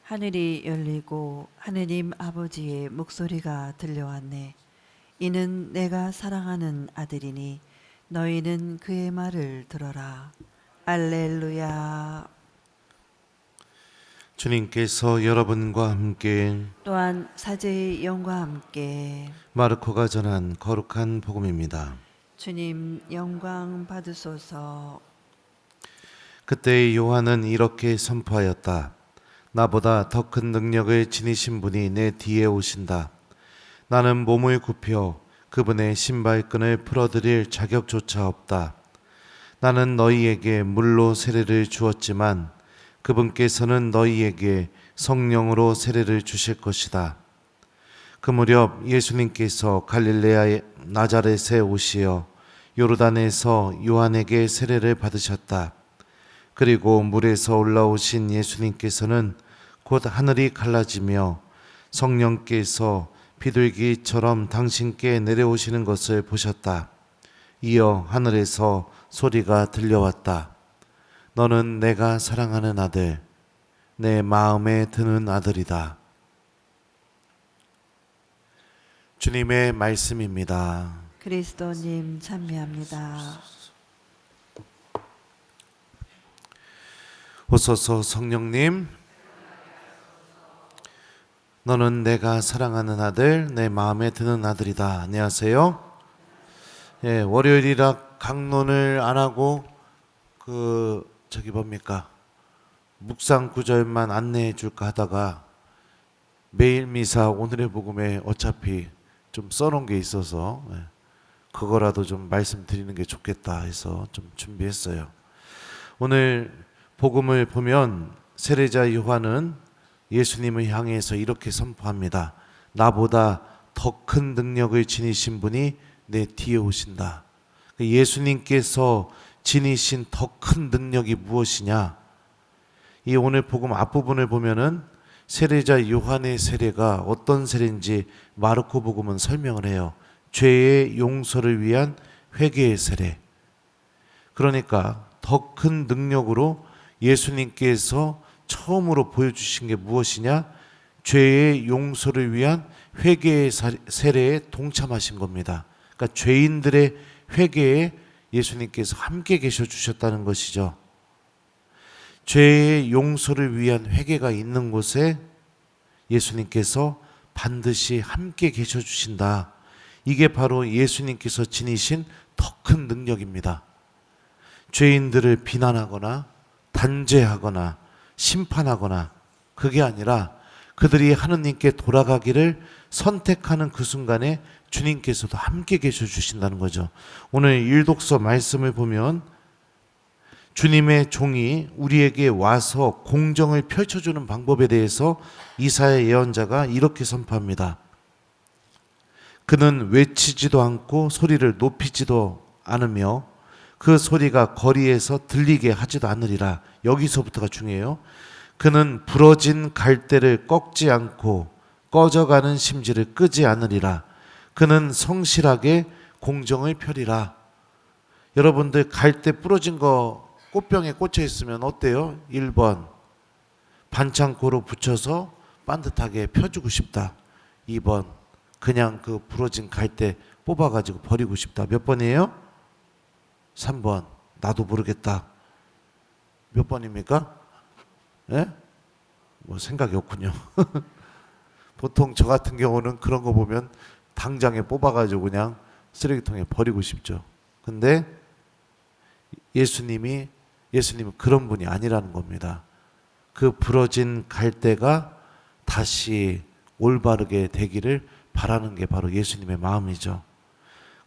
하늘이 열리고 하느님 아버지의 목소리가 들려왔네. 이는 내가 사랑하는 아들이니 너희는 그의 말을 들어라. 알렐루야. 주님께서 여러분과 함께 또한 사제의 영과 함께 마르코가 전한 거룩한 복음입니다. 주님 영광 받으소서. 그때 요한은 이렇게 선포하였다. 나보다 더 큰 능력을 지니신 분이 내 뒤에 오신다. 나는 몸을 굽혀 그분의 신발끈을 풀어드릴 자격조차 없다. 나는 너희에게 물로 세례를 주었지만 그분께서는 너희에게 성령으로 세례를 주실 것이다. 그 무렵 예수님께서 갈릴레아의 나자렛에 오시어 요르단에서 요한에게 세례를 받으셨다. 그리고 물에서 올라오신 예수님께서는 곧 하늘이 갈라지며 성령께서 비둘기처럼 당신께 내려오시는 것을 보셨다. 이어 하늘에서 소리가 들려왔다. 너는 내가 사랑하는 아들, 내 마음에 드는 아들이다. 주님의 말씀입니다. 그리스도님 찬미합니다. 오소서 성령님, 너는 내가 사랑하는 아들, 내 마음에 드는 아들이다. 안녕하세요. 월요일이라 강론을 안 하고 묵상 구절만 안내해 줄까 하다가 매일 미사 오늘의 복음에 어차피 좀 써놓은 게 있어서 그거라도 좀 말씀드리는 게 좋겠다 해서 좀 준비했어요. 오늘 복음을 보면 세례자 요한은 예수님을 향해서 이렇게 선포합니다. 나보다 더 큰 능력을 지니신 분이 내 뒤에 오신다. 예수님께서 지니신 더 큰 능력이 무엇이냐? 이 오늘 복음 앞부분을 보면은 세례자 요한의 세례가 어떤 세례인지 마르코 복음은 설명을 해요. 죄의 용서를 위한 회개의 세례. 그러니까 더 큰 능력으로 예수님께서 처음으로 보여주신 게 무엇이냐? 죄의 용서를 위한 회개의 세례에 동참하신 겁니다. 그러니까 죄인들의 회개에 예수님께서 함께 계셔 주셨다는 것이죠. 죄의 용서를 위한 회개가 있는 곳에 예수님께서 반드시 함께 계셔 주신다. 이게 바로 예수님께서 지니신 더 큰 능력입니다. 죄인들을 비난하거나 단죄하거나 심판하거나 그게 아니라 그들이 하느님께 돌아가기를 선택하는 그 순간에 주님께서도 함께 계셔 주신다는 거죠. 오늘 일독서 말씀을 보면 주님의 종이 우리에게 와서 공정을 펼쳐주는 방법에 대해서 이사야 예언자가 이렇게 선포합니다. 그는 외치지도 않고 소리를 높이지도 않으며 그 소리가 거리에서 들리게 하지도 않으리라. 여기서부터가 중요해요. 그는 부러진 갈대를 꺾지 않고 꺼져가는 심지를 끄지 않으리라. 그는 성실하게 공정을 펴리라. 여러분들 갈대 부러진 거 꽃병에 꽂혀 있으면 어때요? 1번 반창고로 붙여서 반듯하게 펴주고 싶다. 2번 그냥 그 부러진 갈대 뽑아가지고 버리고 싶다. 몇 번이에요? 3번 나도 모르겠다. 몇 번입니까? 예? 뭐 생각이 없군요. 보통 저 같은 경우는 그런 거 보면 당장에 뽑아가지고 그냥 쓰레기통에 버리고 싶죠. 근데 예수님은 그런 분이 아니라는 겁니다. 그 부러진 갈대가 다시 올바르게 되기를 바라는 게 바로 예수님의 마음이죠.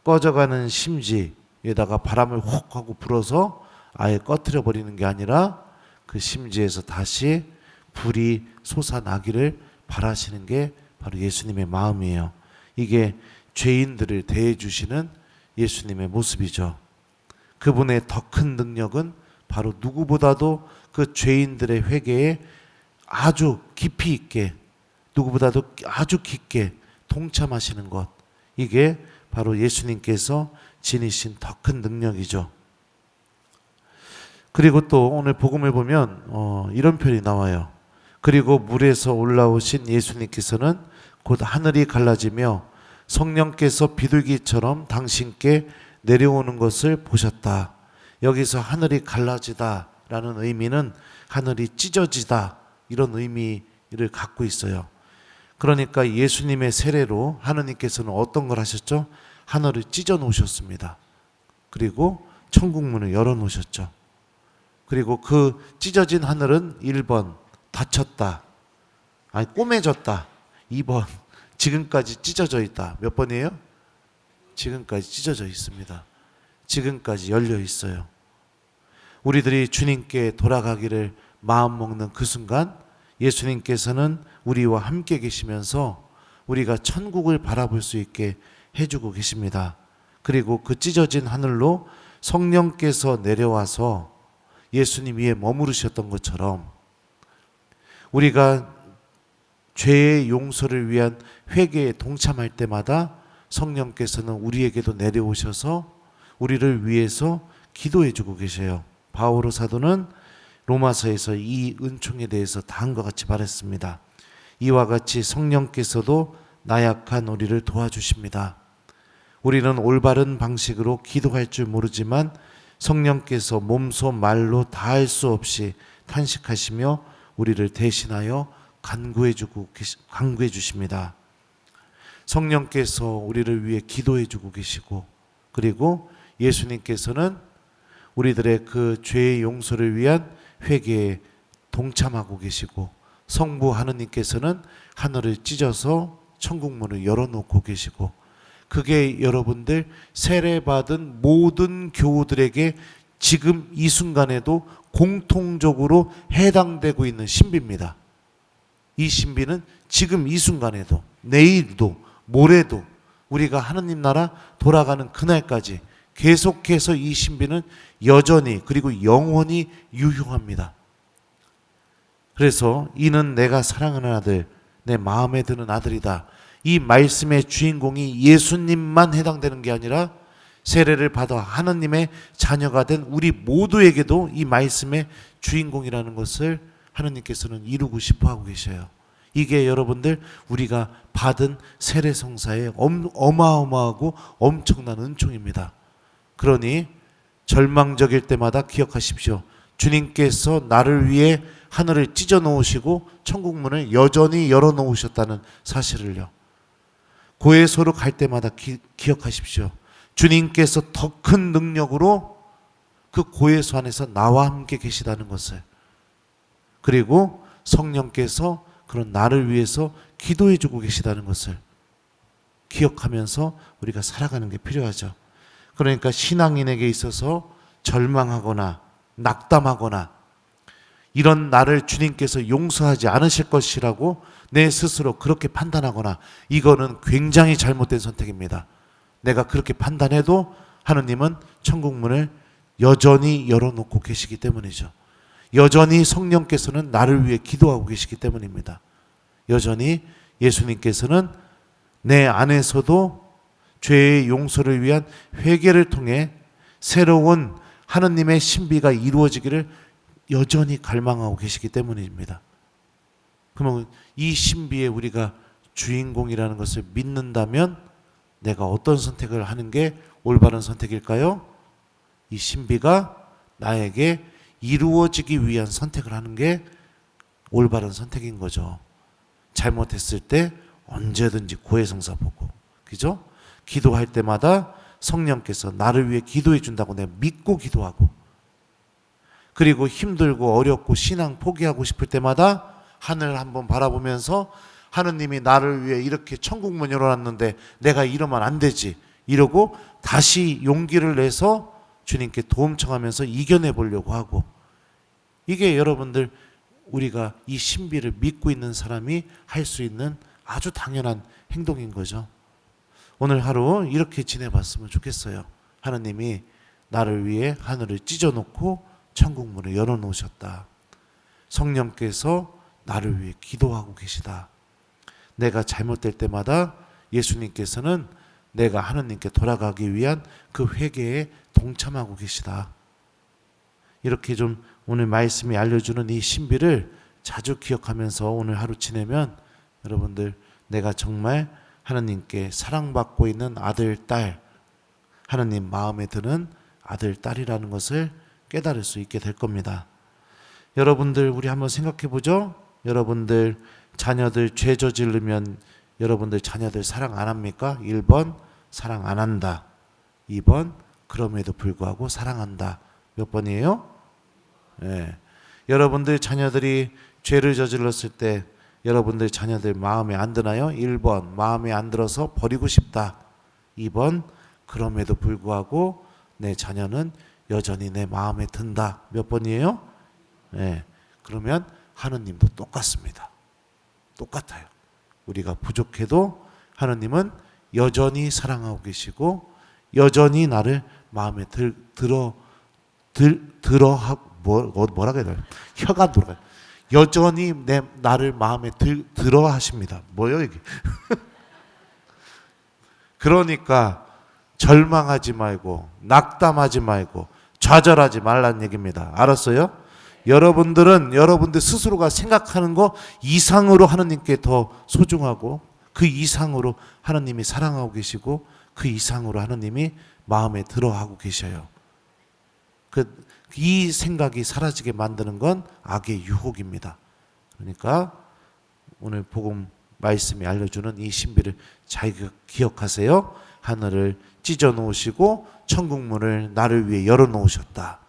꺼져가는 심지에다가 바람을 혹 하고 불어서 아예 꺼트려 버리는 게 아니라 그 심지에서 다시 불이 솟아나기를 바라시는 게 바로 예수님의 마음이에요. 이게 죄인들을 대해 주시는 예수님의 모습이죠. 그분의 더 큰 능력은 바로 누구보다도 그 죄인들의 회개에 아주 깊이 있게, 누구보다도 아주 깊게 동참하시는 것. 이게 바로 예수님께서 지니신 더 큰 능력이죠. 그리고 또 오늘 복음을 보면 이런 표현이 나와요. 그리고 물에서 올라오신 예수님께서는 곧 하늘이 갈라지며 성령께서 비둘기처럼 당신께 내려오는 것을 보셨다. 여기서 하늘이 갈라지다라는 의미는 하늘이 찢어지다 이런 의미를 갖고 있어요. 그러니까 예수님의 세례로 하느님께서는 어떤 걸 하셨죠? 하늘을 찢어 놓으셨습니다. 그리고 천국문을 열어 놓으셨죠. 그리고 그 찢어진 하늘은 1번 닫혔다. 아니 꼬매졌다. 2번 지금까지 찢어져 있다. 몇 번이에요? 지금까지 찢어져 있습니다. 지금까지 열려 있어요. 우리들이 주님께 돌아가기를 마음 먹는 그 순간 예수님께서는 우리와 함께 계시면서 우리가 천국을 바라볼 수 있게 해주고 계십니다. 그리고 그 찢어진 하늘로 성령께서 내려와서 예수님 위에 머무르셨던 것처럼 우리가 죄의 용서를 위한 회개에 동참할 때마다 성령께서는 우리에게도 내려오셔서 우리를 위해서 기도해 주고 계셔요. 바오로 사도는 로마서에서 이 은총에 대해서 다음과 같이 말했습니다. 이와 같이 성령께서도 나약한 우리를 도와주십니다. 우리는 올바른 방식으로 기도할 줄 모르지만 성령께서 몸소 말로 다할 수 없이 탄식하시며 우리를 대신하여 간구해 주십니다. 성령께서 우리를 위해 기도해 주고 계시고 그리고 예수님께서는 우리들의 그 죄의 용서를 위한 회개에 동참하고 계시고 성부 하느님께서는 하늘을 찢어서 천국문을 열어놓고 계시고 그게 여러분들 세례받은 모든 교우들에게 지금 이 순간에도 공통적으로 해당되고 있는 신비입니다. 이 신비는 지금 이 순간에도 내일도 모레도 우리가 하느님 나라 돌아가는 그날까지 계속해서 이 신비는 여전히 그리고 영원히 유효합니다. 그래서 이는 내가 사랑하는 아들 내 마음에 드는 아들이다. 이 말씀의 주인공이 예수님만 해당되는 게 아니라 세례를 받아 하느님의 자녀가 된 우리 모두에게도 이 말씀의 주인공이라는 것을 하느님께서는 이루고 싶어 하고 계셔요. 이게 여러분들 우리가 받은 세례 성사의 어마어마하고 엄청난 은총입니다. 그러니 절망적일 때마다 기억하십시오. 주님께서 나를 위해 하늘을 찢어 놓으시고 천국문을 여전히 열어 놓으셨다는 사실을요. 고해소로 갈 때마다 기억하십시오. 주님께서 더 큰 능력으로 그 고해소 안에서 나와 함께 계시다는 것을, 그리고 성령께서 그런 나를 위해서 기도해 주고 계시다는 것을 기억하면서 우리가 살아가는 게 필요하죠. 그러니까 신앙인에게 있어서 절망하거나 낙담하거나 이런 나를 주님께서 용서하지 않으실 것이라고 내 스스로 그렇게 판단하거나 이거는 굉장히 잘못된 선택입니다. 내가 그렇게 판단해도 하느님은 천국문을 여전히 열어놓고 계시기 때문이죠. 여전히 성령께서는 나를 위해 기도하고 계시기 때문입니다. 여전히 예수님께서는 내 안에서도 죄의 용서를 위한 회개를 통해 새로운 하느님의 신비가 이루어지기를 여전히 갈망하고 계시기 때문입니다. 그러면 이 신비에 우리가 주인공이라는 것을 믿는다면 내가 어떤 선택을 하는 게 올바른 선택일까요? 이 신비가 나에게 이루어지기 위한 선택을 하는 게 올바른 선택인 거죠. 잘못했을 때 언제든지 고해성사 보고, 그죠? 기도할 때마다 성령께서 나를 위해 기도해 준다고 내가 믿고 기도하고, 그리고 힘들고 어렵고 신앙 포기하고 싶을 때마다 하늘을 한번 바라보면서 하느님이 나를 위해 이렇게 천국문 열어놨는데 내가 이러면 안 되지 이러고 다시 용기를 내서 주님께 도움 청하면서 이겨내 보려고 하고, 이게 여러분들 우리가 이 신비를 믿고 있는 사람이 할 수 있는 아주 당연한 행동인 거죠. 오늘 하루 이렇게 지내봤으면 좋겠어요. 하느님이 나를 위해 하늘을 찢어놓고 천국문을 열어놓으셨다. 성령께서 나를 위해 기도하고 계시다. 내가 잘못될 때마다 예수님께서는 내가 하느님께 돌아가기 위한 그 회개에 동참하고 계시다. 이렇게 좀 오늘 말씀이 알려주는 이 신비를 자주 기억하면서 오늘 하루 지내면 여러분들 내가 정말 하나님께 사랑받고 있는 아들, 딸, 하나님 마음에 드는 아들, 딸이라는 것을 깨달을 수 있게 될 겁니다. 여러분들 우리 한번 생각해 보죠. 여러분들 자녀들 죄 저지르면 여러분들 자녀들 사랑 안 합니까? 1번 사랑 안 한다. 2번 그럼에도 불구하고 사랑한다. 몇 번이에요? 네. 여러분들 자녀들이 죄를 저질렀을 때 여러분들 자녀들 마음에 안 드나요? 1번 마음에 안 들어서 버리고 싶다. 2번 그럼에도 불구하고 내 자녀는 여전히 내 마음에 든다. 몇 번이에요? 네. 그러면 하느님도 똑같습니다. 똑같아요. 우리가 부족해도 하느님은 여전히 사랑하고 계시고 여전히 나를 마음에 뭐라고 해야 되나? 혀가 돌아가요. 여전히 나를 마음에 들어 하십니다. 뭐요 이게? 그러니까 절망하지 말고 낙담하지 말고 좌절하지 말라는 얘기입니다. 알았어요? 여러분들은 여러분들 스스로가 생각하는 거 이상으로 하나님께 더 소중하고 그 이상으로 하나님이 사랑하고 계시고 그 이상으로 하나님이 마음에 들어하고 계셔요. 이 생각이 사라지게 만드는 건 악의 유혹입니다. 그러니까 오늘 복음 말씀이 알려주는 이 신비를 잘 기억하세요. 하늘을 찢어 놓으시고 천국문을 나를 위해 열어 놓으셨다.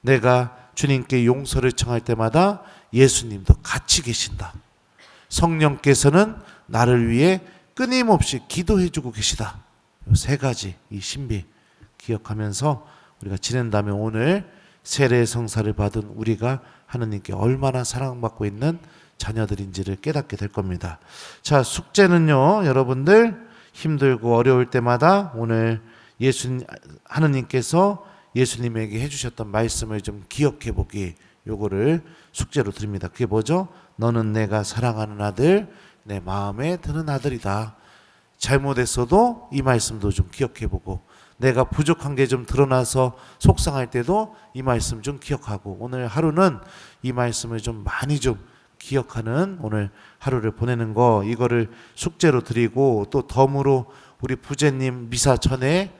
내가 주님께 용서를 청할 때마다 예수님도 같이 계신다. 성령께서는 나를 위해 끊임없이 기도해주고 계시다. 이 세 가지 이 신비 기억하면서 우리가 지낸다면 오늘 세례 성사를 받은 우리가 하나님께 얼마나 사랑받고 있는 자녀들인지를 깨닫게 될 겁니다. 자, 숙제는요, 여러분들 힘들고 어려울 때마다 오늘 하나님께서 예수님에게 해주셨던 말씀을 좀 기억해 보기, 요거를 숙제로 드립니다. 그게 뭐죠? 너는 내가 사랑하는 아들, 내 마음에 드는 아들이다. 잘못했어도 이 말씀도 좀 기억해 보고, 내가 부족한 게 좀 드러나서 속상할 때도 이 말씀 좀 기억하고, 오늘 하루는 이 말씀을 좀 많이 좀 기억하는 오늘 하루를 보내는 거, 이거를 숙제로 드리고, 또 덤으로 우리 부제님 미사 전에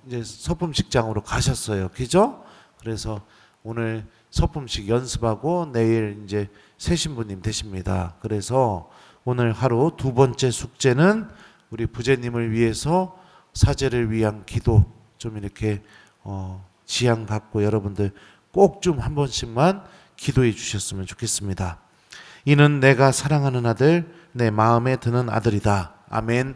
이제 서품식장으로 가셨어요. 그죠? 그래서 오늘 서품식 연습하고 내일 이제 새 신부님 되십니다. 그래서 오늘 하루 두 번째 숙제는 우리 부제님을 위해서 사제를 위한 기도 좀 이렇게 지향 갖고 여러분들 꼭 좀 한 번씩만 기도해 주셨으면 좋겠습니다. 이는 내가 사랑하는 아들, 내 마음에 드는 아들이다. 아멘.